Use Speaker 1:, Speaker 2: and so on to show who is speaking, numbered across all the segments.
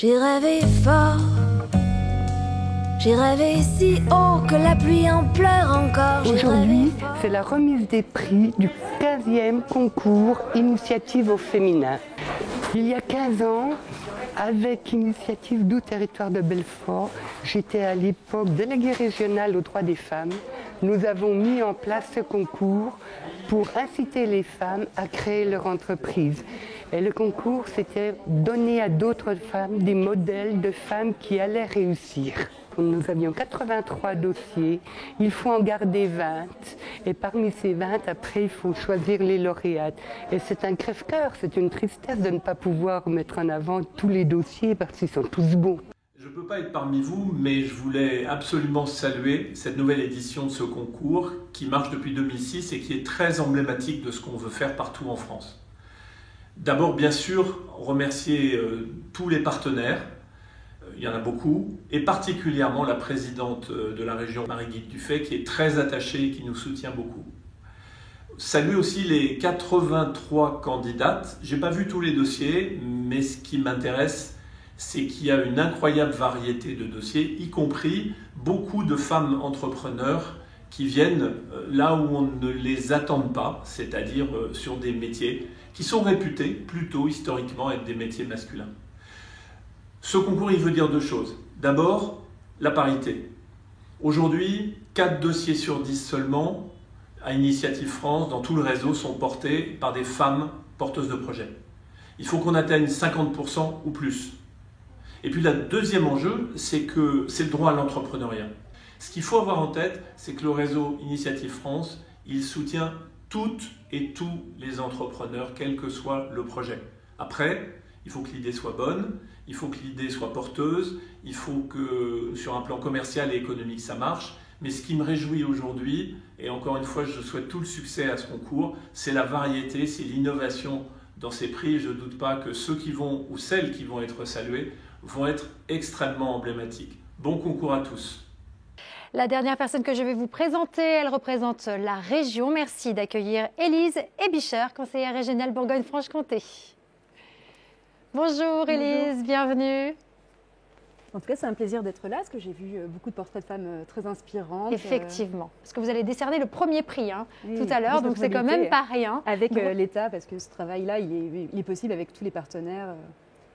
Speaker 1: J'ai rêvé fort, j'ai rêvé si haut que la pluie en pleure encore.
Speaker 2: Aujourd'hui, c'est la remise des prix du 15e concours Initiative au féminin. Il y a 15 ans, avec Initiative Doux Territoire de Belfort, j'étais à l'époque déléguée régionale aux droits des femmes. Nous avons mis en place ce concours pour inciter les femmes à créer leur entreprise. Et le concours, c'était donner à d'autres femmes des modèles de femmes qui allaient réussir. Nous avions 83 dossiers, il faut en garder 20. Et parmi ces 20, après, il faut choisir les lauréates. Et c'est un crève-cœur, c'est une tristesse de ne pas pouvoir mettre en avant tous les dossiers parce qu'ils sont tous bons.
Speaker 3: Je ne peux pas être parmi vous, mais je voulais absolument saluer cette nouvelle édition de ce concours qui marche depuis 2006 et qui est très emblématique de ce qu'on veut faire partout en France. D'abord, bien sûr, remercier tous les partenaires, il y en a beaucoup, et particulièrement la présidente de la région, Marie-Guide Dufay, qui est très attachée et qui nous soutient beaucoup. Saluer aussi les 83 candidates. Je n'ai pas vu tous les dossiers, mais ce qui m'intéresse, c'est qu'il y a une incroyable variété de dossiers, y compris beaucoup de femmes entrepreneurs qui viennent là où on ne les attend pas, c'est-à-dire sur des métiers qui sont réputés plutôt historiquement être des métiers masculins. Ce concours, il veut dire deux choses. D'abord, la parité. Aujourd'hui, 4 dossiers sur 10 seulement à Initiative France, dans tout le réseau, sont portés par des femmes porteuses de projets. Il faut qu'on atteigne 50% ou plus. Et puis, le deuxième enjeu, c'est que c'est le droit à l'entrepreneuriat. Ce qu'il faut avoir en tête, c'est que le réseau Initiative France, il soutient toutes et tous les entrepreneurs, quel que soit le projet. Après, il faut que l'idée soit bonne, il faut que l'idée soit porteuse, il faut que sur un plan commercial et économique ça marche. Mais ce qui me réjouit aujourd'hui, et encore une fois je souhaite tout le succès à ce concours, c'est la variété, c'est l'innovation dans ces prix. Je ne doute pas que ceux qui vont ou celles qui vont être salués vont être extrêmement emblématiques. Bon concours à tous.
Speaker 4: La dernière personne que je vais vous présenter, elle représente la région. Merci d'accueillir Élise Ebicher, conseillère régionale Bourgogne-Franche-Comté. Bonjour Élise, bienvenue.
Speaker 5: En tout cas, c'est un plaisir d'être là, parce que j'ai vu beaucoup de portraits de femmes très inspirantes.
Speaker 4: Effectivement, parce que vous allez décerner le premier prix tout à l'heure, donc c'est quand même pas rien.
Speaker 5: Avec l'État, parce que ce travail-là, il est possible avec tous les partenaires,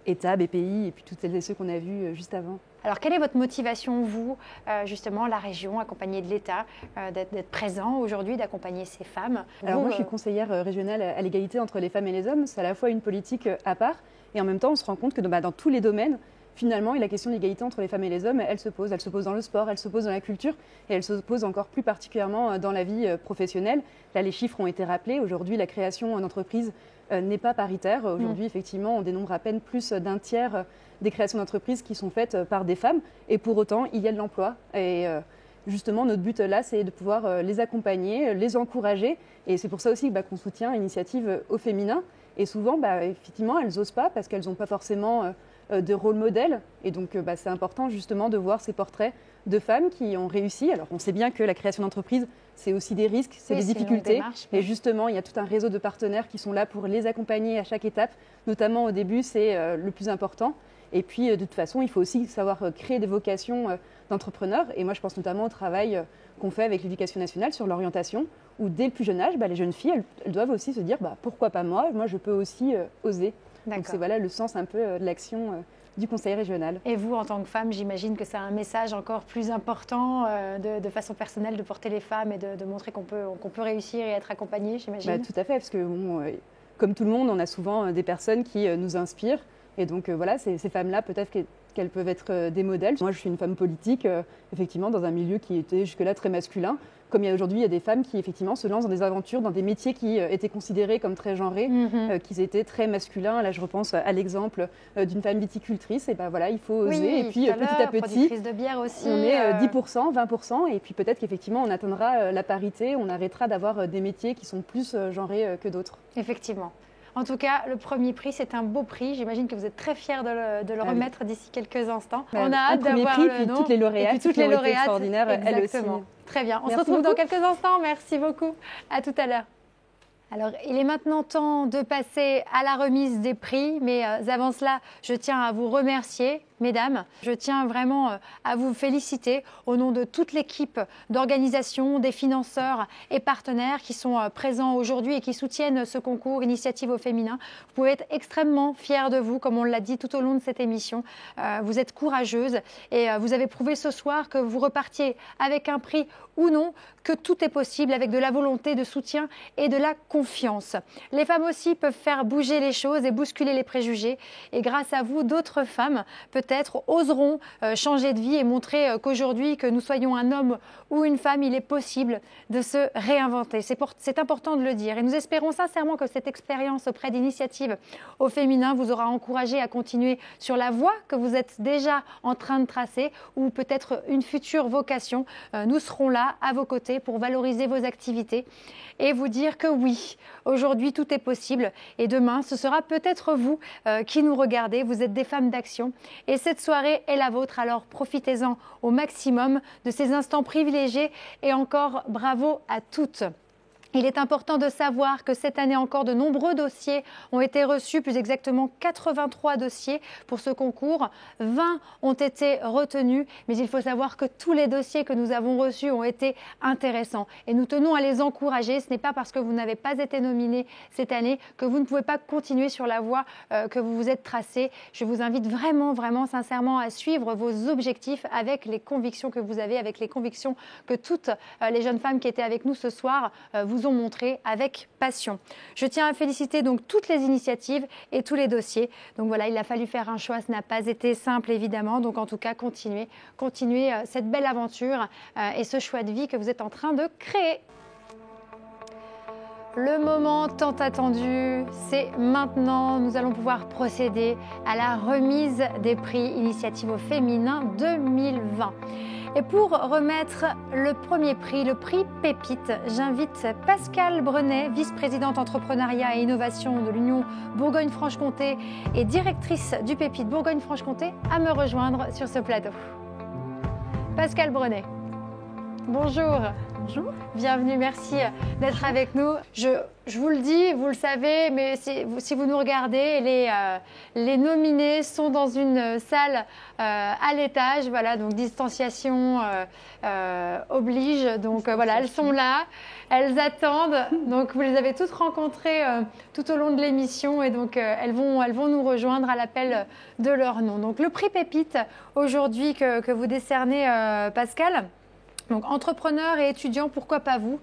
Speaker 5: État, BPI, et puis toutes celles et ceux qu'on a vus juste avant.
Speaker 4: Alors, quelle est votre motivation, vous, justement, la région, accompagnée de l'État, d'être présent aujourd'hui, d'accompagner ces femmes?
Speaker 5: Alors moi, je suis conseillère régionale à l'égalité entre les femmes et les hommes. C'est à la fois une politique à part, et en même temps, on se rend compte que dans tous les domaines, finalement, la question de l'égalité entre les femmes et les hommes, elle se pose. Elle se pose dans le sport, elle se pose dans la culture, et elle se pose encore plus particulièrement dans la vie professionnelle. Là, les chiffres ont été rappelés. Aujourd'hui, la création d'entreprises n'est pas paritaire. Aujourd'hui, effectivement, on dénombre à peine plus d'un tiers des créations d'entreprises qui sont faites par des femmes. Et pour autant, il y a de l'emploi. Et justement, notre but là, c'est de pouvoir les accompagner, les encourager. Et c'est pour ça aussi qu'on soutient Initiative au féminin. Et souvent, effectivement, elles n'osent pas parce qu'elles n'ont pas forcément de rôle modèle. Et donc, c'est important justement de voir ces portraits de femmes qui ont réussi. Alors, on sait bien que la création d'entreprise, c'est aussi des risques, c'est des difficultés. Et justement, il y a tout un réseau de partenaires qui sont là pour les accompagner à chaque étape. Notamment au début, c'est le plus important. Et puis, de toute façon, il faut aussi savoir créer des vocations d'entrepreneurs. Et moi, je pense notamment au travail qu'on fait avec l'Éducation nationale sur l'orientation, où dès le plus jeune âge, les jeunes filles, elles doivent aussi se dire pourquoi pas moi je peux aussi oser. Donc c'est le sens un peu de l'action du conseil régional.
Speaker 4: Et vous, en tant que femme, j'imagine que c'est un message encore plus important de façon personnelle de porter les femmes et de montrer qu'on peut réussir et être accompagnée, j'imagine.
Speaker 5: Tout à fait, parce que comme tout le monde, on a souvent des personnes qui nous inspirent. Et donc ces femmes-là, peut-être qu'elles peuvent être des modèles. Moi, je suis une femme politique, effectivement, dans un milieu qui était jusque-là très masculin. Comme aujourd'hui, il y a des femmes qui, effectivement, se lancent dans des aventures, dans des métiers qui étaient considérés comme très genrés, qui étaient très masculins. Là, je repense à l'exemple d'une femme viticultrice. Et il faut oser.
Speaker 4: Oui,
Speaker 5: et puis, petit à petit,
Speaker 4: de bière aussi,
Speaker 5: on est 10%, 20%. Et puis, peut-être qu'effectivement, on atteindra la parité. On arrêtera d'avoir des métiers qui sont plus genrés que d'autres.
Speaker 4: Effectivement. En tout cas, le premier prix, c'est un beau prix. J'imagine que vous êtes très fiers de le remettre d'ici quelques instants.
Speaker 5: On a hâte d'avoir le nom. Toutes les lauréates,
Speaker 4: toutes les lauréates
Speaker 5: extraordinaires, elles aussi.
Speaker 4: Très bien. On se
Speaker 5: Merci
Speaker 4: retrouve
Speaker 5: beaucoup.
Speaker 4: dans quelques instants. Merci beaucoup. À tout à l'heure. Alors, il est maintenant temps de passer à la remise des prix, mais avant cela, je tiens à vous remercier, mesdames. Je tiens vraiment à vous féliciter au nom de toute l'équipe d'organisation, des financeurs et partenaires qui sont présents aujourd'hui et qui soutiennent ce concours Initiative au féminin. Vous pouvez être extrêmement fiers de vous, comme on l'a dit tout au long de cette émission. Vous êtes courageuses et vous avez prouvé ce soir que vous repartiez avec un prix ou non, que tout est possible avec de la volonté, de soutien et de la confiance. Les femmes aussi peuvent faire bouger les choses et bousculer les préjugés. Et grâce à vous, d'autres femmes, peut-être, oseront changer de vie et montrer qu'aujourd'hui, que nous soyons un homme ou une femme, il est possible de se réinventer. C'est important de le dire. Et nous espérons sincèrement que cette expérience auprès d'Initiative au féminin vous aura encouragé à continuer sur la voie que vous êtes déjà en train de tracer ou peut-être une future vocation. Nous serons là à vos côtés pour valoriser vos activités et vous dire que oui, aujourd'hui tout est possible et demain ce sera peut-être vous qui nous regardez, vous êtes des femmes d'action et cette soirée est la vôtre, alors profitez-en au maximum de ces instants privilégiés et encore bravo à toutes. Il est important de savoir que cette année encore, de nombreux dossiers ont été reçus, plus exactement 83 dossiers pour ce concours. 20 ont été retenus, mais il faut savoir que tous les dossiers que nous avons reçus ont été intéressants. Et nous tenons à les encourager. Ce n'est pas parce que vous n'avez pas été nominé cette année que vous ne pouvez pas continuer sur la voie que vous vous êtes tracée. Je vous invite vraiment, vraiment, sincèrement à suivre vos objectifs avec les convictions que vous avez, avec les convictions que toutes les jeunes femmes qui étaient avec nous ce soir vous ont montré avec passion. Je tiens à féliciter donc toutes les initiatives et tous les dossiers. Donc voilà, il a fallu faire un choix, ce n'a pas été simple évidemment. Donc en tout cas, continuez cette belle aventure et ce choix de vie que vous êtes en train de créer. Le moment tant attendu, c'est maintenant. Nous allons pouvoir procéder à la remise des prix Initiative au féminin 2020. Et pour remettre le premier prix, le prix Pépite, j'invite Pascale Brenet, vice-présidente entrepreneuriat et innovation de l'Union Bourgogne-Franche-Comté et directrice du Pépite Bourgogne-Franche-Comté, à me rejoindre sur ce plateau. Pascale Brenet, bonjour.
Speaker 6: Bonjour.
Speaker 4: Bienvenue, merci d'être avec nous. Je vous le dis, vous le savez, mais si vous nous regardez, les nominés sont dans une salle à l'étage, voilà, donc distanciation oblige. Donc voilà, elles sont là, elles attendent. Donc vous les avez toutes rencontrées tout au long de l'émission et donc elles vont nous rejoindre à l'appel de leur nom. Donc le prix Pépite aujourd'hui que vous décernez, Pascale. Donc, entrepreneurs et étudiants, pourquoi pas vous?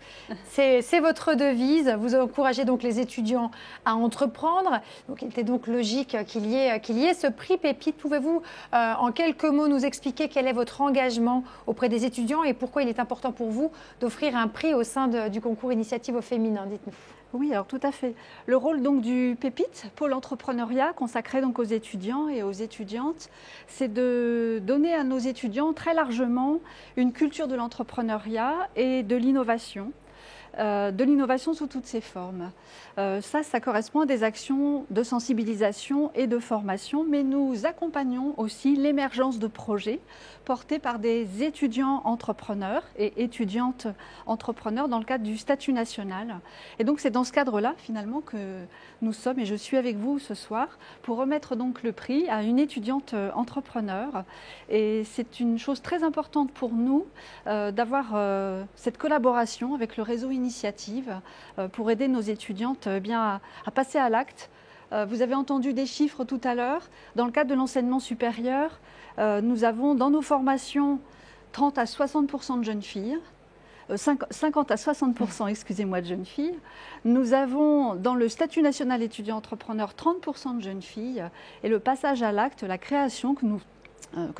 Speaker 4: C'est votre devise. Vous encouragez donc les étudiants à entreprendre. Donc, il était donc logique qu'il y ait ce prix Pépite. Pouvez-vous, en quelques mots, nous expliquer quel est votre engagement auprès des étudiants et pourquoi il est important pour vous d'offrir un prix au sein du concours Initiative au féminin? Dites-nous.
Speaker 6: Oui, alors tout à fait. Le rôle donc du Pépite, pôle entrepreneuriat consacré donc aux étudiants et aux étudiantes, c'est de donner à nos étudiants très largement une culture de l'entrepreneuriat et de l'innovation sous toutes ses formes. Ça correspond à des actions de sensibilisation et de formation, mais nous accompagnons aussi l'émergence de projets portés par des étudiants entrepreneurs et étudiantes entrepreneurs dans le cadre du statut national. Et donc c'est dans ce cadre-là finalement que nous sommes, et je suis avec vous ce soir, pour remettre donc le prix à une étudiante entrepreneur. Et c'est une chose très importante pour nous d'avoir cette collaboration avec le réseau Initiative pour aider nos étudiantes à passer à l'acte. Vous avez entendu des chiffres tout à l'heure. Dans le cadre de l'enseignement supérieur, nous avons dans nos formations 30 à 60% de jeunes filles, 50 à 60%, excusez-moi, de jeunes filles. Nous avons dans le statut national étudiant entrepreneur 30% de jeunes filles et le passage à l'acte, la création que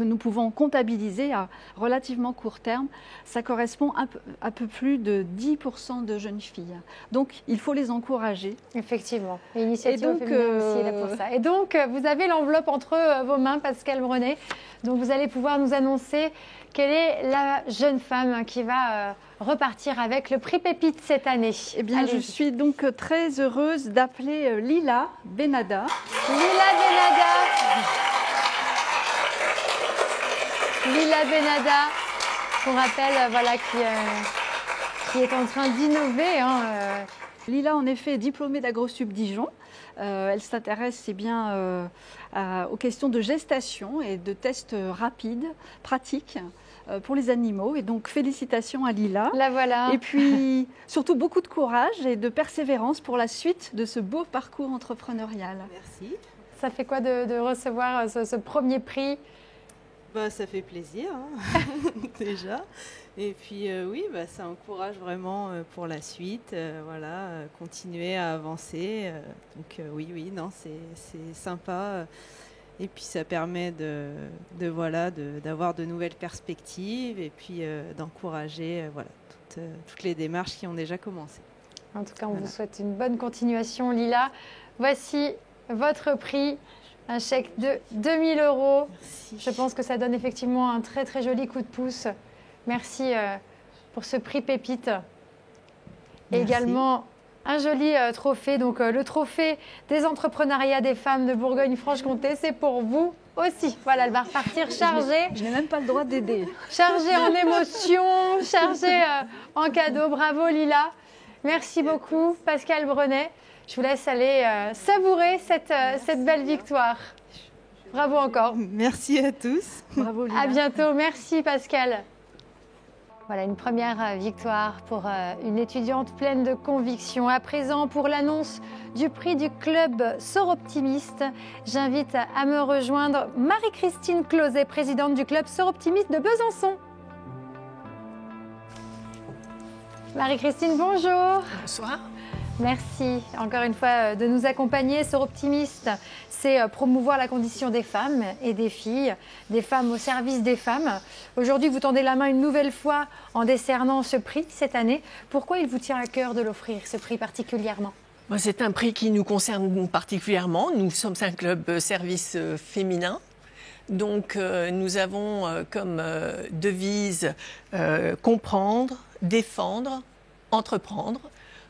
Speaker 6: nous pouvons comptabiliser à relativement court terme, ça correspond à un peu plus de 10% de jeunes filles. Donc, il faut les encourager.
Speaker 4: Effectivement. L'initiative au féminin aussi est là pour ça. Et donc, vous avez l'enveloppe entre vos mains, Pascale Brenet. Donc, vous allez pouvoir nous annoncer quelle est la jeune femme qui va repartir avec le prix Pépite cette année.
Speaker 6: Eh bien, je suis donc très heureuse d'appeler Lila Benada.
Speaker 4: Lila Benada. Lila Benada, qu'on rappelle, voilà, qui est en train d'innover
Speaker 6: Lila, en effet, est diplômée d'AgroSup Dijon. Elle s'intéresse aux questions de gestation et de tests rapides, pratiques pour les animaux. Et donc, félicitations à Lila.
Speaker 4: La voilà.
Speaker 6: Et puis, surtout, beaucoup de courage et de persévérance pour la suite de ce beau parcours entrepreneurial.
Speaker 7: Merci.
Speaker 4: Ça fait quoi de recevoir ce premier prix ?
Speaker 7: Ça fait plaisir, hein, déjà. Et puis oui, ça encourage vraiment pour la suite, continuer à avancer. Donc oui, non, c'est sympa. Et puis ça permet d'avoir de nouvelles perspectives et puis d'encourager toutes les démarches qui ont déjà commencé.
Speaker 4: En tout cas, on vous souhaite une bonne continuation, Lila. Voici votre prix. Un chèque de 2 000 €. Merci. Je pense que ça donne effectivement un très très joli coup de pouce. Merci pour ce prix Pépite. Et également un joli trophée, donc le trophée des entrepreneuriats des femmes de Bourgogne-Franche-Comté, c'est pour vous aussi. Voilà, elle va repartir chargée.
Speaker 6: Je n'ai même pas le droit d'aider.
Speaker 4: Chargée en émotions, chargée en cadeaux. Bravo Lila. Merci beaucoup Pascal Brenet. Je vous laisse aller savourer cette belle victoire. Bravo encore.
Speaker 7: Merci à tous.
Speaker 6: Bravo Lila.
Speaker 4: À bientôt. Merci Pascal. Voilà une première victoire pour une étudiante pleine de conviction. À présent, pour l'annonce du prix du club Soroptimiste, j'invite à me rejoindre Marie-Christine Closet, présidente du club Soroptimiste de Besançon. Marie-Christine, bonjour.
Speaker 8: Bonsoir.
Speaker 4: Merci encore une fois de nous accompagner. Soroptimiste, c'est promouvoir la condition des femmes et des filles, des femmes au service des femmes. Aujourd'hui, vous tendez la main une nouvelle fois en décernant ce prix cette année. Pourquoi il vous tient à cœur de l'offrir, ce prix particulièrement ?
Speaker 8: C'est un prix qui nous concerne particulièrement. Nous sommes un club service féminin. Donc, nous avons comme devise comprendre, défendre, entreprendre.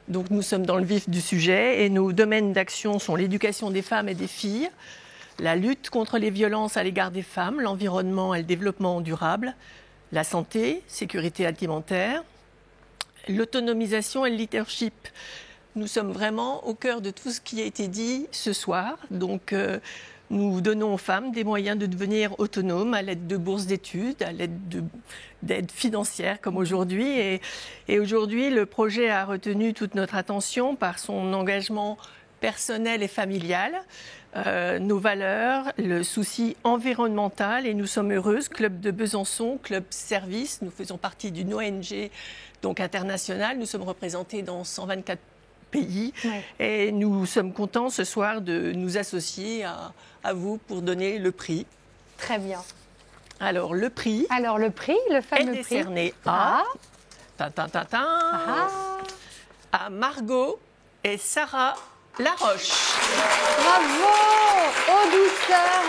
Speaker 8: Donc nous sommes dans le vif du sujet et nos domaines d'action sont l'éducation des femmes et des filles, la lutte contre les violences à l'égard des femmes, l'environnement et le développement durable, la santé, sécurité alimentaire, l'autonomisation et le leadership. Nous sommes vraiment au cœur de tout ce qui a été dit ce soir. Donc nous donnons aux femmes des moyens de devenir autonomes à l'aide de bourses d'études, à l'aide d'aide financière comme aujourd'hui. Et aujourd'hui, le projet a retenu toute notre attention par son engagement personnel et familial, nos valeurs, le souci environnemental. Et nous sommes heureuses, Club de Besançon, Club Service. Nous faisons partie d'une ONG donc internationale. Nous sommes représentés dans 124 pays. Ouais. Et nous sommes contents ce soir de nous associer à vous pour donner le prix.
Speaker 4: Très bien.
Speaker 8: Alors, le prix.
Speaker 4: Le fameux
Speaker 8: est décerné à Margot et Sarah Laroche.
Speaker 4: Bravo aux douceurs,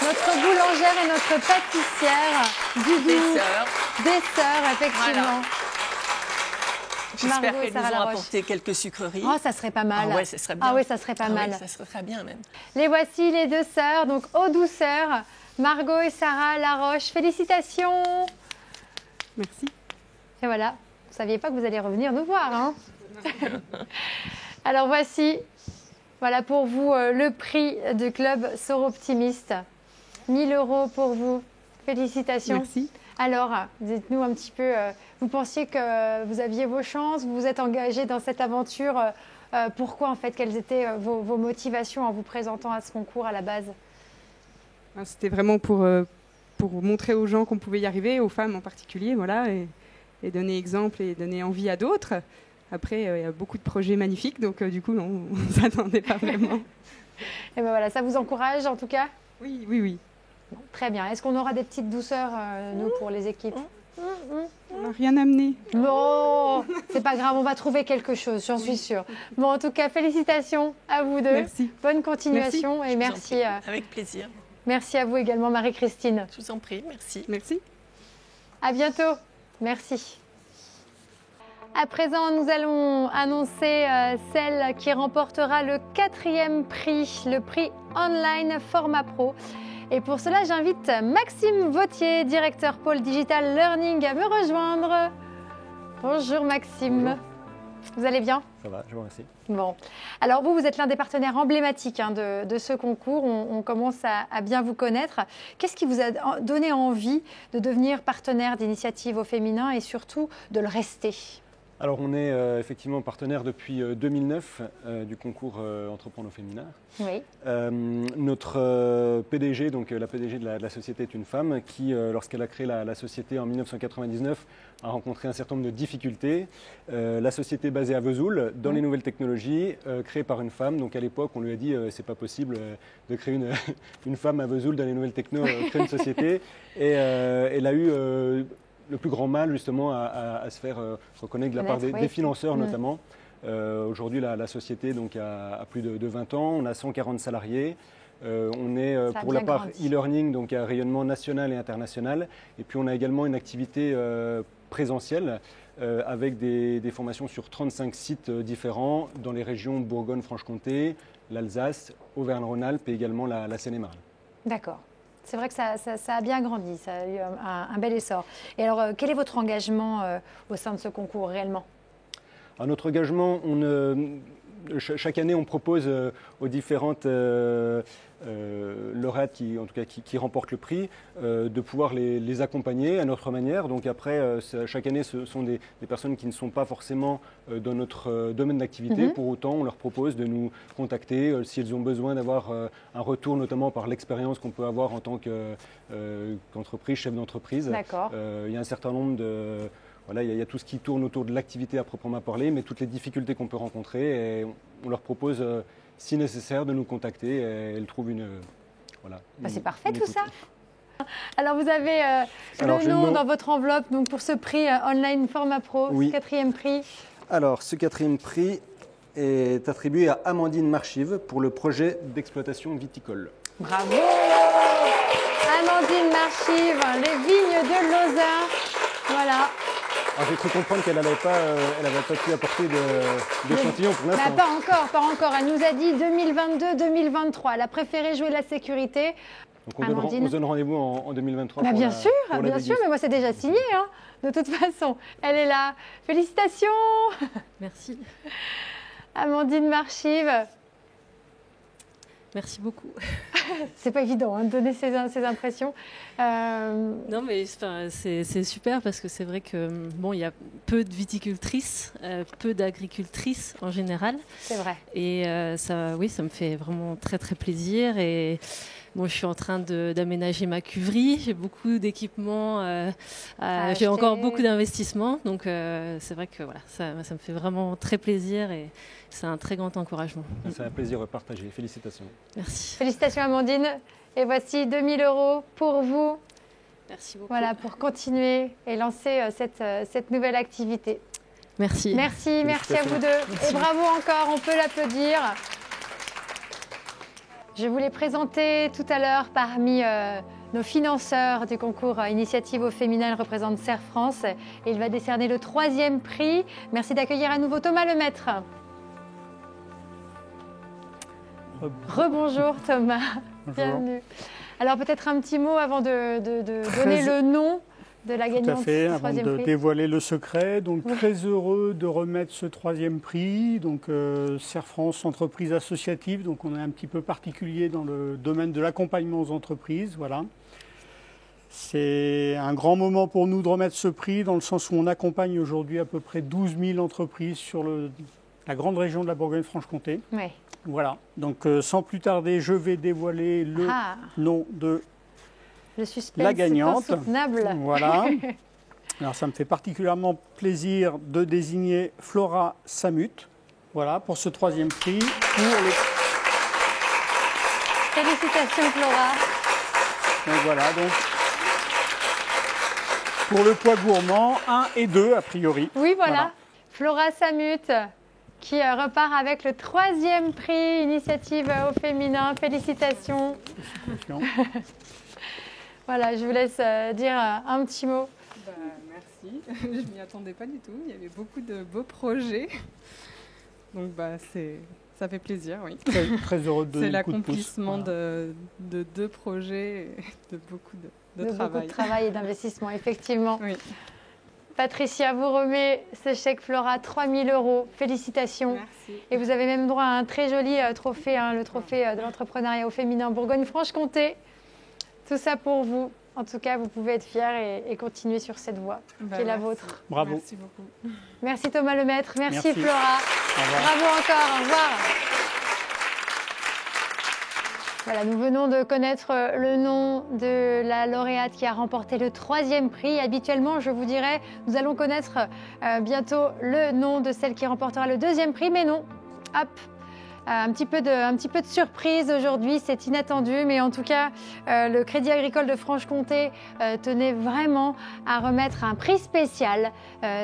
Speaker 4: notre boulangère et notre pâtissière. Des sœurs, effectivement.
Speaker 8: Voilà. J'espère qu'elles nous ont apporté quelques sucreries.
Speaker 4: Oh, ça serait pas mal.
Speaker 8: Ah ouais, ça serait bien.
Speaker 4: Ah oui, ça serait pas mal.
Speaker 8: Oui, ça serait très bien même.
Speaker 4: Les voici, les deux sœurs, donc aux douceurs, Margot et Sarah Laroche. Félicitations.
Speaker 5: Merci.
Speaker 4: Et voilà, vous ne saviez pas que vous alliez revenir nous voir, hein. Alors voici, voilà pour vous le prix du club Soroptimiste. 1 000 € pour vous. Félicitations.
Speaker 5: Merci.
Speaker 4: Alors, dites-nous un petit peu, vous pensiez que vous aviez vos chances, vous vous êtes engagé dans cette aventure. Pourquoi en fait? Quelles étaient vos motivations en vous présentant à ce concours à la base?
Speaker 5: C'était vraiment pour montrer aux gens qu'on pouvait y arriver, aux femmes en particulier, voilà, et donner exemple et donner envie à d'autres. Après, il y a beaucoup de projets magnifiques, donc du coup, on ne s'attendait pas vraiment.
Speaker 4: Et ben voilà, ça vous encourage en tout cas?
Speaker 5: Oui, oui, oui.
Speaker 4: Bon, très bien. Est-ce qu'on aura des petites douceurs, nous, pour les équipes?
Speaker 5: On n'a rien amené.
Speaker 4: Non, c'est pas grave, on va trouver quelque chose, j'en suis sûre. Bon, en tout cas, félicitations à vous deux.
Speaker 5: Merci.
Speaker 4: Bonne continuation et merci.
Speaker 8: Avec plaisir.
Speaker 4: Merci à vous également, Marie-Christine.
Speaker 8: Je vous en prie, merci.
Speaker 5: Merci.
Speaker 4: À bientôt. Merci. À présent, nous allons annoncer celle qui remportera le 4e prix, le prix Online Format Pro. Et pour cela, j'invite Maxime Vautier, directeur pôle Digital Learning, à me rejoindre. Bonjour Maxime. Vous allez bien?
Speaker 9: Ça va, je vous remercie.
Speaker 4: Bon. Alors vous êtes l'un des partenaires emblématiques de ce concours. On commence à bien vous connaître. Qu'est-ce qui vous a donné envie de devenir partenaire d'Initiative au féminin et surtout de le rester?
Speaker 9: Alors on est effectivement partenaire depuis 2009 du concours Entreprendre au féminin.
Speaker 4: Oui.
Speaker 9: Notre PDG, donc la PDG de la société est une femme qui, lorsqu'elle a créé la société en 1999, a rencontré un certain nombre de difficultés. La société est basée à Vesoul, dans les nouvelles technologies, créée par une femme. Donc à l'époque, on lui a dit c'est pas possible de créer une femme à Vesoul dans les nouvelles techno, créer une société. Et elle a eu le plus grand mal justement à se faire reconnaître de la part des financeurs notamment. Aujourd'hui, la société donc, a plus de 20 ans, on a 140 salariés. On est pour la part e-learning, donc à rayonnement national et international. Et puis on a également une activité présentielle avec des formations sur 35 sites différents dans les régions Bourgogne-Franche-Comté, l'Alsace, Auvergne-Rhône-Alpes et également la Seine-et-Marne.
Speaker 4: D'accord. C'est vrai que ça a bien grandi, ça a eu un bel essor. Et alors, quel est votre engagement au sein de ce concours réellement?
Speaker 9: Alors, notre engagement, chaque année, on propose aux différentes lauréates qui remportent le prix de pouvoir les accompagner à notre manière. Donc après, chaque année, ce sont des personnes qui ne sont pas forcément dans notre domaine d'activité. Pour autant, on leur propose de nous contacter si elles ont besoin d'avoir un retour, notamment par l'expérience qu'on peut avoir en tant qu'entreprise, chef d'entreprise.
Speaker 4: D'accord.
Speaker 9: Il y a un certain nombre de... Voilà, il y a tout ce qui tourne autour de l'activité à proprement parler, mais toutes les difficultés qu'on peut rencontrer. Et on leur propose, si nécessaire, de nous contacter. Et elles trouvent
Speaker 4: c'est parfait tout ça. Alors vous avez le nom dans votre enveloppe donc pour ce prix online Format Pro, ce 4e prix.
Speaker 9: Alors ce 4e prix est attribué à Amandine Marchive pour le projet d'exploitation viticole.
Speaker 4: Bravo Amandine Marchive, les vignes de Lausanne. Voilà.
Speaker 9: J'ai cru comprendre qu'elle n'avait pas pu apporter d'échantillon pour l'instant.
Speaker 4: Pas encore. Elle nous a dit 2022-2023. Elle a préféré jouer la sécurité.
Speaker 9: Donc on donne rendez-vous en 2023
Speaker 4: bien sûr, mais moi c'est déjà signé, de toute façon. Elle est là. Félicitations.
Speaker 10: Merci.
Speaker 4: Amandine Marchive.
Speaker 10: Merci beaucoup.
Speaker 4: C'est pas évident de donner ses impressions.
Speaker 10: Non, mais c'est super parce que c'est vrai que il y a peu de viticultrices, peu d'agricultrices en général.
Speaker 4: C'est vrai.
Speaker 10: Et ça me fait vraiment très très plaisir. Et je suis en train d'aménager ma cuverie. J'ai beaucoup d'équipements. J'ai encore beaucoup d'investissements. Donc c'est vrai que ça me fait vraiment très plaisir et c'est un très grand encouragement.
Speaker 9: C'est un plaisir partagé. Félicitations.
Speaker 10: Merci.
Speaker 4: Félicitations Amandine. Et voici 2 000 € pour vous.
Speaker 10: Merci beaucoup.
Speaker 4: Voilà, pour continuer et lancer cette nouvelle activité.
Speaker 10: Merci.
Speaker 4: Merci à vous deux. Merci. Et bravo encore, on peut l'applaudir. Je vous l'ai présenté tout à l'heure parmi nos financeurs du concours Initiative au féminin. Il représente Serre France et il va décerner le 3e prix. Merci d'accueillir à nouveau Thomas Lemaître. Rebonjour Thomas.
Speaker 11: Bonjour.
Speaker 4: Bienvenue. Alors peut-être un petit mot avant de donner le nom de la gagnante.
Speaker 11: Tout à fait,
Speaker 4: du
Speaker 11: avant
Speaker 4: 3e
Speaker 11: de
Speaker 4: prix.
Speaker 11: dévoiler le secret. Donc très heureux de remettre ce 3e prix. Donc Serre France, entreprise associative. Donc on est un petit peu particulier dans le domaine de l'accompagnement aux entreprises. Voilà. C'est un grand moment pour nous de remettre ce prix dans le sens où on accompagne aujourd'hui à peu près 12 000 entreprises sur la grande région de la Bourgogne-Franche-Comté.
Speaker 4: Oui.
Speaker 11: Voilà, donc sans plus tarder, je vais dévoiler le nom de la gagnante. Voilà. Alors ça me fait particulièrement plaisir de désigner Flora Samut, voilà, pour ce 3e prix.
Speaker 4: Félicitations Flora.
Speaker 11: Donc voilà, donc pour le poids gourmand, 1 et 2 a priori.
Speaker 4: Oui, voilà. Flora Samut qui repart avec le 3e prix Initiative au féminin. Félicitations. Voilà, je vous laisse dire un petit mot.
Speaker 12: Merci. Je ne m'y attendais pas du tout. Il y avait beaucoup de beaux projets. Donc ça fait plaisir, oui.
Speaker 11: Très heureux de donner
Speaker 12: C'est
Speaker 11: le coup de pouce.
Speaker 12: l'accomplissement de 2 projets et de beaucoup de travail.
Speaker 4: Beaucoup de travail et d'investissement, effectivement.
Speaker 12: Oui.
Speaker 4: Patricia vous remet ce chèque Flora, 3 000 €. Félicitations.
Speaker 6: Merci.
Speaker 4: Et vous avez même droit à un très joli trophée, le trophée de l'entrepreneuriat au féminin Bourgogne-Franche-Comté. Tout ça pour vous. En tout cas, vous pouvez être fiers et continuer sur cette voie qui est la vôtre.
Speaker 11: Bravo.
Speaker 6: Merci beaucoup.
Speaker 4: Merci Thomas Lemaître. Merci Flora.
Speaker 11: Au revoir.
Speaker 4: Bravo encore. Au revoir. Voilà, nous venons de connaître le nom de la lauréate qui a remporté le 3e prix. Habituellement, je vous dirais, nous allons connaître bientôt le nom de celle qui remportera le 2e prix, mais non. Hop, un petit peu de surprise aujourd'hui, c'est inattendu, mais en tout cas, le Crédit Agricole de Franche-Comté tenait vraiment à remettre un prix spécial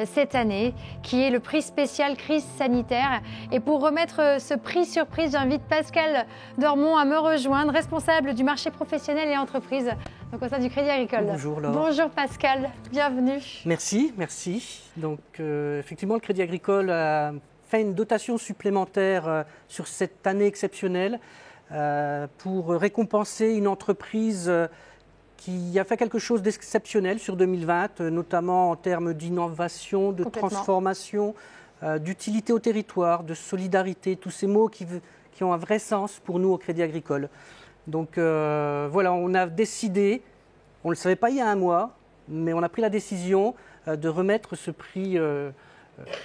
Speaker 4: cette année, qui est le prix spécial crise sanitaire. Et pour remettre ce prix surprise, j'invite Pascal Dormont à me rejoindre, responsable du marché professionnel et entreprise, donc au sein du Crédit Agricole.
Speaker 13: Bonjour Laure.
Speaker 4: Bonjour Pascal, bienvenue.
Speaker 13: Merci. Donc effectivement, le Crédit Agricole a fait une dotation supplémentaire sur cette année exceptionnelle pour récompenser une entreprise qui a fait quelque chose d'exceptionnel sur 2020, notamment en termes d'innovation, de transformation, d'utilité au territoire, de solidarité, tous ces mots qui ont un vrai sens pour nous au Crédit Agricole. Donc voilà, on a décidé, on ne le savait pas il y a un mois, mais on a pris la décision de remettre ce prix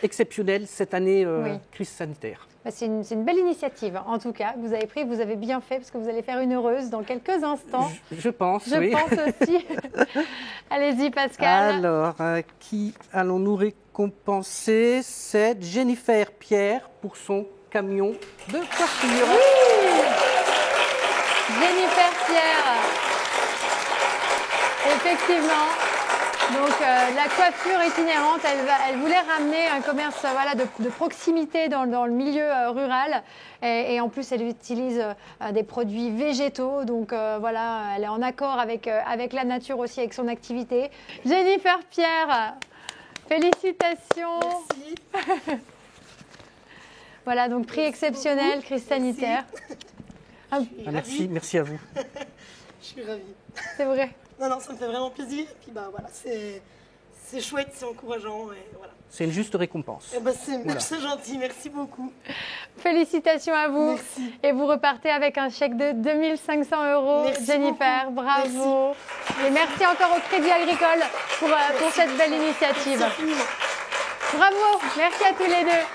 Speaker 13: exceptionnel cette année crise sanitaire.
Speaker 4: C'est une belle initiative, en tout cas. Vous avez pris, vous avez bien fait, parce que vous allez faire une heureuse dans quelques instants.
Speaker 13: Je pense,
Speaker 4: oui. Je pense aussi. Allez-y, Pascal.
Speaker 13: Alors, qui allons-nous récompenser? C'est Jennifer Pierre pour son camion de coiffure.
Speaker 4: Oui, Jennifer Pierre. Effectivement. Donc la coiffure itinérante, elle voulait ramener un commerce de proximité dans le milieu rural. Et en plus, elle utilise des produits végétaux. Donc voilà, elle est en accord avec la nature aussi, avec son activité. Jennifer Pierre, félicitations.
Speaker 14: Merci.
Speaker 4: Voilà, donc prix exceptionnel, crise sanitaire.
Speaker 13: Merci à vous.
Speaker 14: Je suis ravie.
Speaker 4: C'est vrai.
Speaker 14: Non, ça me fait vraiment plaisir. Et puis voilà, c'est chouette, c'est encourageant. Et voilà.
Speaker 13: C'est une juste récompense.
Speaker 14: C'est gentil, merci beaucoup.
Speaker 4: Félicitations à vous.
Speaker 14: Merci.
Speaker 4: Et vous repartez avec un chèque de 2 500 €.
Speaker 14: Merci
Speaker 4: Jennifer,
Speaker 14: beaucoup.
Speaker 4: bravo.
Speaker 14: Merci.
Speaker 4: Et merci encore au Crédit Agricole pour cette belle initiative.
Speaker 14: Merci.
Speaker 4: Bravo, merci à tous les deux.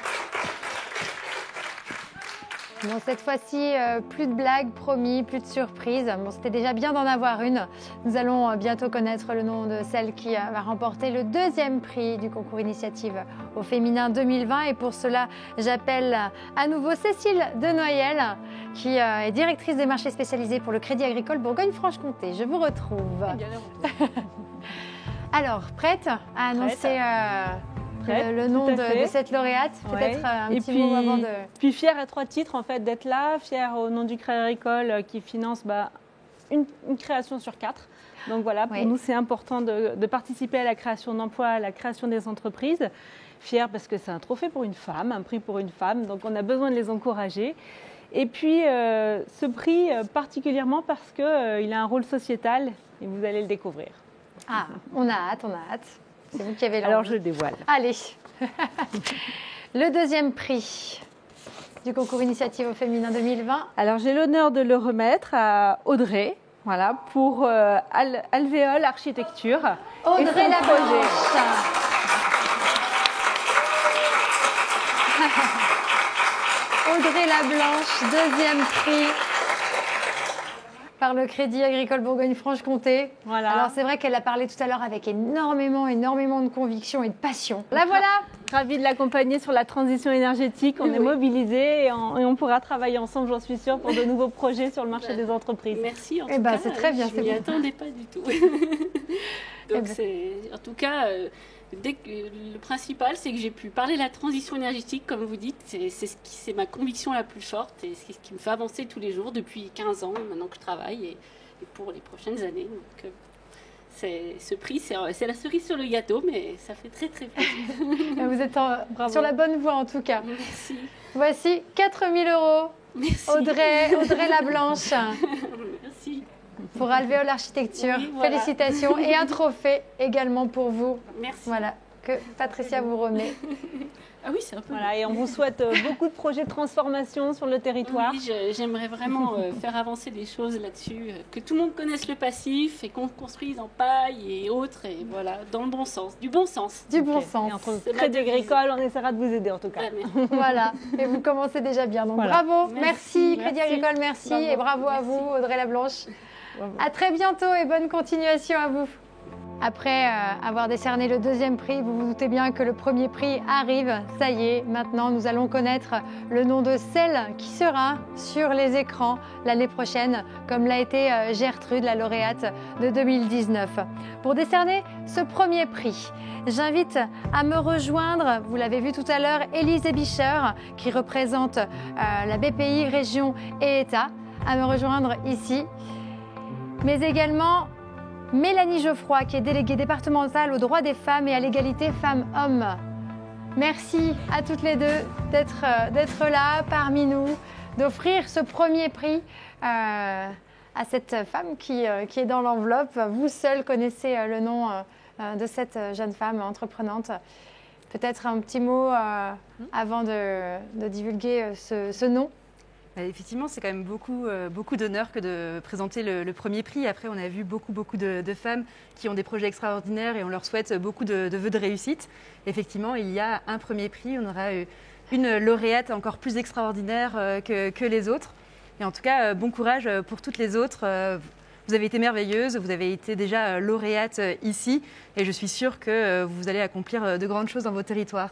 Speaker 4: Bon, cette fois-ci, plus de blagues, promis, plus de surprises. Bon, c'était déjà bien d'en avoir une. Nous allons bientôt connaître le nom de celle qui va remporter le 2e prix du concours initiative au féminin 2020. Et pour cela, j'appelle à nouveau Cécile Denoyel, qui est directrice des marchés spécialisés pour le Crédit Agricole Bourgogne-Franche-Comté. Je vous retrouve. Alors, prête à annoncer le nom de cette lauréate, peut-être un petit mot avant de...
Speaker 5: Puis fière à 3 titres en fait d'être là, fière au nom du Crédit Agricole qui finance une création sur 4. Donc voilà, pour nous c'est important de participer à la création d'emplois, à la création des entreprises. Fière parce que c'est un trophée pour une femme, un prix pour une femme, donc on a besoin de les encourager. Et puis ce prix particulièrement parce qu'il a un rôle sociétal et vous allez le découvrir.
Speaker 4: Ah, on a hâte. C'est vous qui avez l'envie.
Speaker 5: Alors je le dévoile.
Speaker 4: Allez. Le 2e prix du concours initiative au féminin 2020.
Speaker 5: Alors j'ai l'honneur de le remettre à Audrey, voilà, pour Alvéole Architecture.
Speaker 4: Audrey Lablanche. Audrey Lablanche, 2e prix par le Crédit Agricole Bourgogne-Franche-Comté.
Speaker 5: Voilà.
Speaker 4: Alors c'est vrai qu'elle a parlé tout à l'heure avec énormément de conviction et de passion. La voilà.
Speaker 5: Ravie de l'accompagner sur la transition énergétique. On est mobilisés et on pourra travailler ensemble, j'en suis sûre, pour de nouveaux projets sur le marché des entreprises.
Speaker 10: Merci en tout cas.
Speaker 4: C'est très bien.
Speaker 10: Je m'y attendais pas du tout. Donc en tout cas, le principal, c'est que j'ai pu parler de la transition énergétique, comme vous dites. C'est ma conviction la plus forte et c'est ce qui me fait avancer tous les jours depuis 15 ans, maintenant que je travaille et pour les prochaines années. Donc, ce prix, c'est la cerise sur le gâteau, mais ça fait très très plaisir.
Speaker 4: Vous êtes sur la bonne voie en tout cas.
Speaker 10: Merci.
Speaker 4: Voici 4 000 €.
Speaker 10: Merci.
Speaker 4: Audrey Lablanche.
Speaker 10: Merci.
Speaker 4: Pour Alvéole Architecture.
Speaker 10: Oui, voilà.
Speaker 4: Félicitations. Et un trophée également pour vous.
Speaker 10: Merci.
Speaker 4: Voilà, que Patricia vous remet.
Speaker 15: Ah oui, c'est un peu...
Speaker 16: Voilà, et on vous souhaite beaucoup de projets de transformation sur le territoire.
Speaker 15: Oui, j'aimerais vraiment faire avancer les choses là-dessus, que tout le monde connaisse le passif et qu'on construise en paille et autres, et voilà, dans le bon sens, du bon sens.
Speaker 4: Du bon sens.
Speaker 16: Et entre Crédit Agricole, on essaiera de vous aider en tout cas.
Speaker 4: Voilà, et vous commencez déjà bien. Donc
Speaker 16: voilà.
Speaker 4: bravo, merci Crédit Agricole, merci, et bravo à vous Audrey Lablanche. Bravo. À très bientôt et bonne continuation à vous. Après avoir décerné le deuxième prix, vous vous doutez bien que le premier prix arrive. Ça y est, maintenant nous allons connaître le nom de celle qui sera sur les écrans l'année prochaine, comme l'a été Gertrude, la lauréate de 2019. Pour décerner ce premier prix, j'invite à me rejoindre, vous l'avez vu tout à l'heure, Élise Ebischer, qui représente la BPI Région et État, à me rejoindre ici, mais également Mélanie Geoffroy, qui est déléguée départementale aux droits des femmes et à l'égalité femmes-hommes. Merci à toutes les deux d'être là parmi nous, d'offrir ce premier prix à cette femme qui est dans l'enveloppe. Vous seuls connaissez le nom de cette jeune femme entreprenante. Peut-être un petit mot avant de divulguer ce nom.
Speaker 5: Effectivement, c'est quand même beaucoup d'honneur que de présenter le premier prix. Après, on a vu beaucoup de femmes qui ont des projets extraordinaires et on leur souhaite beaucoup de vœux de réussite. Effectivement, il y a un premier prix, on aura une lauréate encore plus extraordinaire que les autres. Et en tout cas, bon courage pour toutes les autres. Vous avez été merveilleuses, vous avez été déjà lauréate ici et je suis sûre que vous allez accomplir de grandes choses dans vos territoires.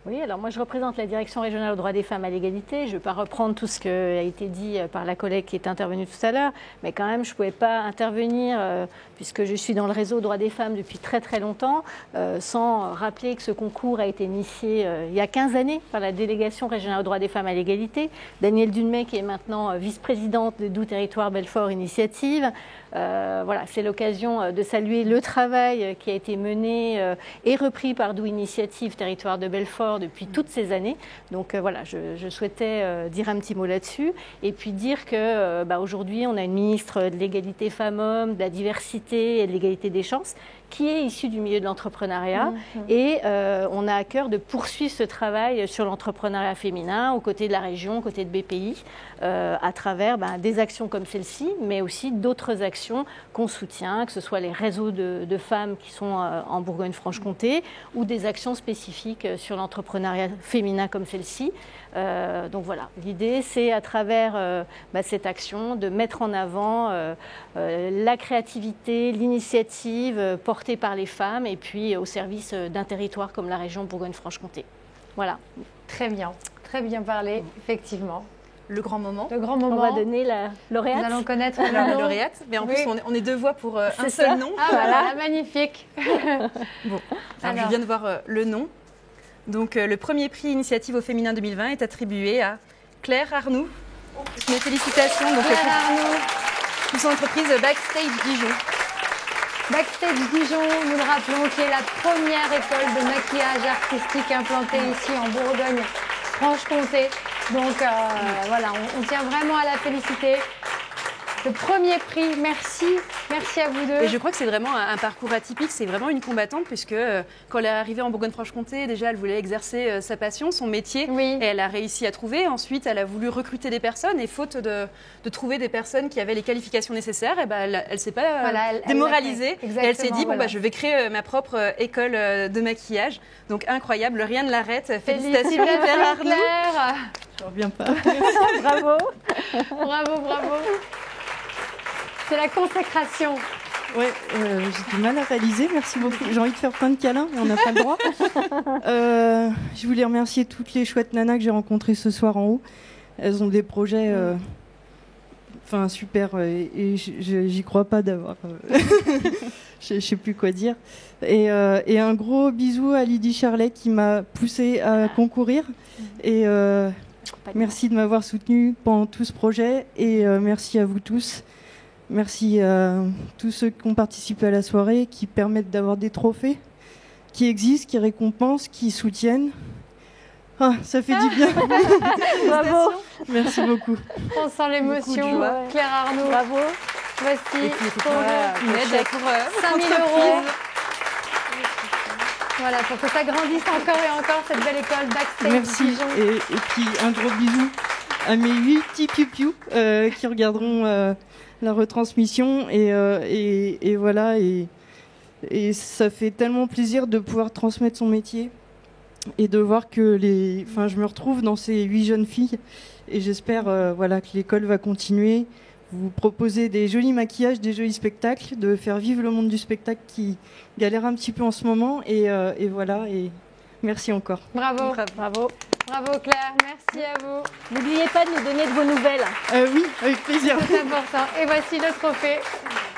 Speaker 16: Oui, alors moi je représente la Direction régionale aux droits des femmes à l'égalité. Je ne vais pas reprendre tout ce qui a été dit par la collègue qui est intervenue tout à l'heure, mais quand même je ne pouvais pas intervenir, puisque je suis dans le réseau droits des femmes depuis très longtemps, sans rappeler que ce concours a été initié il y a 15 années par la Délégation régionale aux droits des femmes à l'égalité. Danielle Dunmay, qui est maintenant vice-présidente de Doubs Territoire Belfort Initiative. Voilà, c'est l'occasion de saluer le travail qui a été mené et repris par Doubs Initiative Territoire de Belfort depuis toutes ces années. Donc voilà, je souhaitais dire un petit mot là-dessus et puis dire que aujourd'hui on a une ministre de l'égalité femmes-hommes, de la diversité et de l'égalité des chances qui est issue du milieu de l'entrepreneuriat et on a à cœur de poursuivre ce travail sur l'entrepreneuriat féminin aux côtés de la région, aux côtés de BPI, à travers des actions comme celle-ci, mais aussi d'autres actions qu'on soutient, que ce soit les réseaux de femmes qui sont en Bourgogne-Franche-Comté ou des actions spécifiques sur l'entrepreneuriat féminin comme celle-ci. Donc voilà, l'idée c'est à travers cette action de mettre en avant la créativité, l'initiative portée par les femmes et puis au service d'un territoire comme la région Bourgogne-Franche-Comté. Voilà.
Speaker 4: Très bien parlé, effectivement.
Speaker 5: Le grand moment.
Speaker 16: On va donner la lauréate.
Speaker 4: Nous allons connaître
Speaker 5: la lauréate, mais en plus on est deux voix pour un seul nom.
Speaker 4: Ah voilà, magnifique.
Speaker 5: Bon, alors je viens de voir le nom. Donc le premier prix Initiative au féminin 2020 est attribué à Claire Arnoux. Mes félicitations. Donc,
Speaker 4: Claire Arnoux.
Speaker 5: Pour son entreprise Backstage Dijon.
Speaker 4: Backstage Dijon, nous le rappelons, qui est la première école de maquillage artistique implantée ici en Bourgogne-Franche-Comté. Donc voilà, on tient vraiment à la féliciter. Le premier prix, merci à vous deux.
Speaker 5: Et je crois que c'est vraiment un parcours atypique, c'est vraiment une combattante puisque quand elle est arrivée en Bourgogne-Franche-Comté, déjà elle voulait exercer sa passion, son métier, et elle a réussi à trouver. Ensuite, elle a voulu recruter des personnes et faute de trouver des personnes qui avaient les qualifications nécessaires, elle ne s'est pas démoralisée. Et elle s'est dit, je vais créer ma propre école de maquillage. Donc incroyable, rien ne l'arrête. Félicitations Claire Arnoux.
Speaker 12: Je ne reviens pas.
Speaker 4: Bravo. C'est la consécration.
Speaker 12: Oui, j'ai du mal à réaliser, merci beaucoup. J'ai envie de faire plein de câlins, mais on n'a pas le droit. Je voulais remercier toutes les chouettes nanas que j'ai rencontrées ce soir en haut. Elles ont des projets super, et j'y crois pas d'avoir... je ne sais plus quoi dire. Et un gros bisou à Lydie Charlet qui m'a poussée à concourir. Et merci de m'avoir soutenue pendant tout ce projet. Et merci à vous tous. Merci à tous ceux qui ont participé à la soirée, qui permettent d'avoir des trophées, qui existent, qui récompensent, qui soutiennent. Ah, ça fait du bien.
Speaker 4: Bravo.
Speaker 12: Merci beaucoup.
Speaker 4: On sent l'émotion. Claire Arnoux. Bravo. Voici pour 5 000 €. Voilà, pour que ça grandisse encore et encore, cette belle école d'Axel.
Speaker 12: Merci. Et puis un gros bisou à mes 8 petits piou-piou qui regarderont la retransmission. Et voilà, et ça fait tellement plaisir de pouvoir transmettre son métier et de voir que je me retrouve dans ces 8 jeunes filles. Et j'espère que l'école va continuer. Vous proposez des jolis maquillages, des jolis spectacles, de faire vivre le monde du spectacle qui galère un petit peu en ce moment. Et voilà, et merci encore.
Speaker 4: Bravo. Bravo Claire, merci à vous.
Speaker 16: N'oubliez pas de nous donner de vos nouvelles.
Speaker 12: Oui, avec plaisir.
Speaker 4: C'est important. Et voici le trophée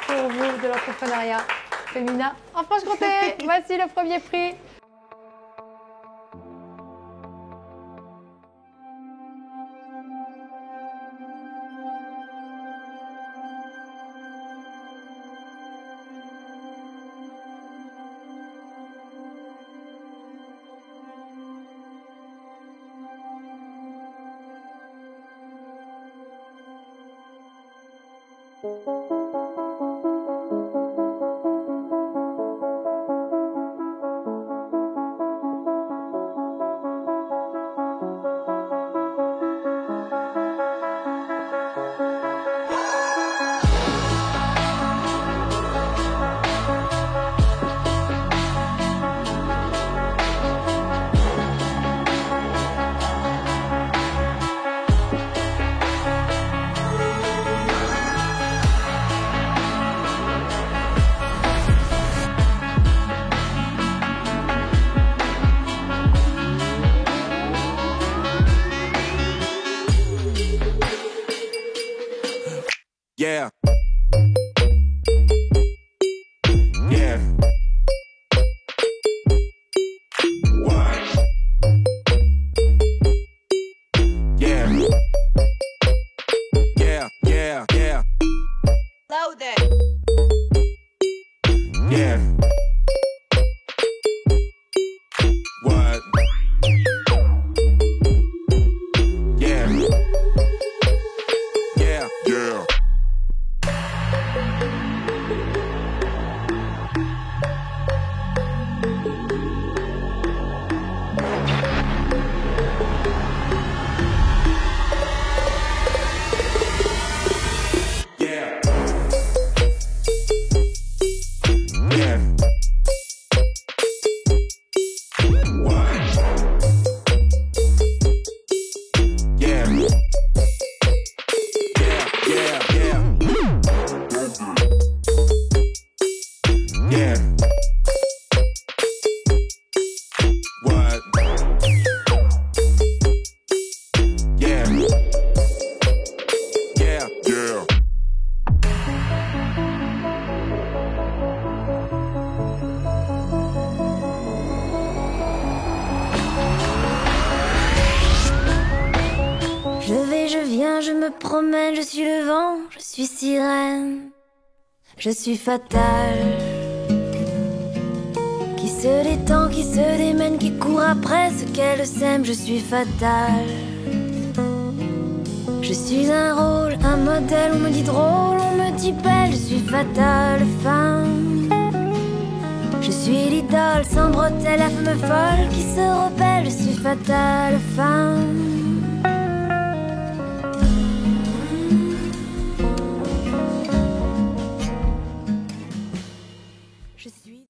Speaker 4: pour vous de l'entrepreneuriat féminin en Franche-Comté. Voici le premier prix.
Speaker 17: Yeah. Yeah. What? Yeah. Yeah, yeah, yeah. Load it. Yeah. What? Yeah. Yeah, yeah.
Speaker 1: promène, je suis le vent, je suis sirène, je suis fatale. Qui se détend, qui se démène, qui court après ce qu'elle sème, je suis fatale. Je suis un rôle, un modèle, on me dit drôle, on me dit belle, je suis fatale femme. Je suis l'idole sans bretelles, la femme folle qui se rebelle, je suis fatale femme.